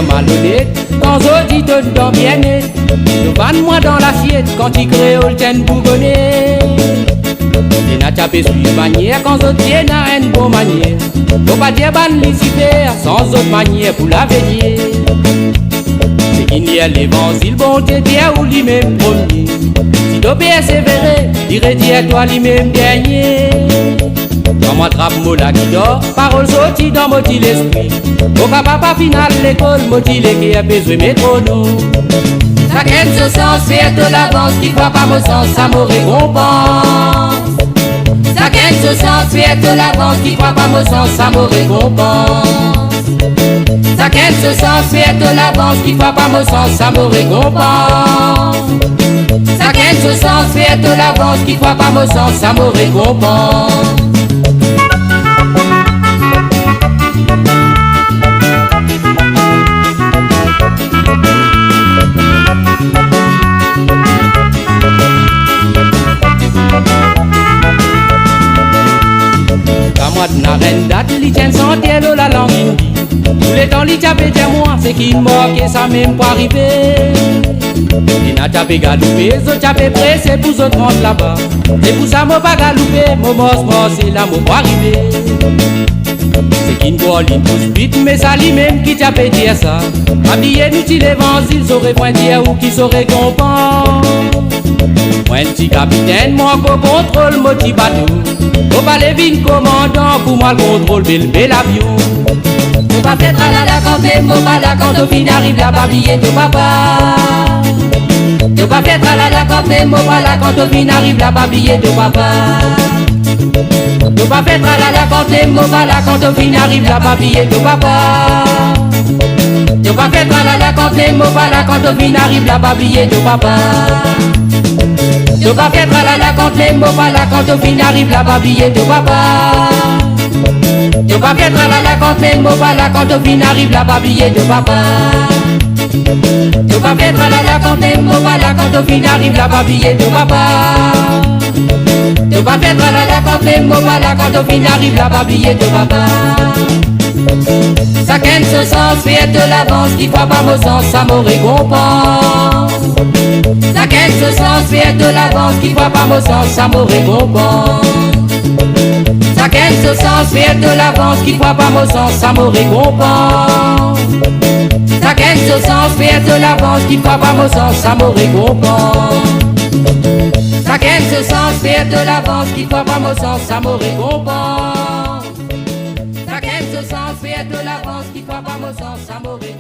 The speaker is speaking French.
Malhonnête, quand Zodi te donne bien net, nous vanne-moi dans l'assiette quand il créole tienne bougonnet. Et n'a tapé sur une manière quand Zodi n'a une bonne manière. Faut pas dire ban Lucifer sans autre manière pour la veiller. C'est qu'il y a l'évangile, bon Dieu, ou lui-même premier. Si t'obéis sévéré, dirait dire toi lui-même dernier. Quand moi trappe mot là qui dort, parole sortie dans maudit l'esprit. Au papa final l'école, maudit les qui a besoin métronome. Chacun se sens faire de l'avance, qui croit pas mon sens, ça me récompense. Chacun se sens faire de l'avance, qui croit pas mon sens, ça me récompense. Chacun se sens faire de l'avance, qui croit pas mon sens, ça me récompense. Chacun se sens faire de l'avance, qui croit pas mon sens, ça me récompense. N'a rien date, li tient sans tiel la langue hindi. Tous les temps li tapé dire moi, c'est qui moque et ça même pas arrivé. Il n'a tapé galoupé, zo tapé pressé pour zo trente là-bas. C'est pour ça moi pas galoupé, moi mos c'est là moi pas arrivé. C'est qui ne ligne pousse vite, mais ça lui même qui tapé dire ça. Habillé nous ti l'évangile, saurait point dire ou qui saurait comprendre. Moi un petit capitaine, moi qu'on contrôle mon petit bateau. Faut pas les vins commandant pour moi le contrôle bel avion. Faut pas faire tralala quand même au bala quand au fin arrive la babillette de papa. Faut pas faire tralala quand même au bala quand au fin arrive la babillette de papa. Faut pas faire tralala quand même au bala quand au fin arrive la babillette de papa. Faut pas faire tralala quand même au bala quand au fin arrive la babillette de papa. Yo pas fait tralala quand les mots pas là quand au fin arrive la babillette de papa. Yo pas fait tralala quand les mots pas là quand au fin arrive la babillette de papa. Yo pas fait tralala quand les mots pas là quand au fin arrive la babillette de papa. Yo pas fait tralala quand les mots pas là quand au fin arrive la babillette de papa. Chacun se sens fait de l'avance qui croit pas mon sens, ça me récompense. Chacun se sens fait de l'avance qui croit pas mon sens, ça me récompense. Chacun se sens fait de l'avance qui croit pas mon sens, ça me récompense. Chacun se sens fait de l'avance qui croit pas mon sens, ça me récompense. Chacun se sens fait de l'avance qui croit pas mon sens, ça me récompense. Chacun se sens fait de l'avance qui croit pas mon sens, ça me récompense.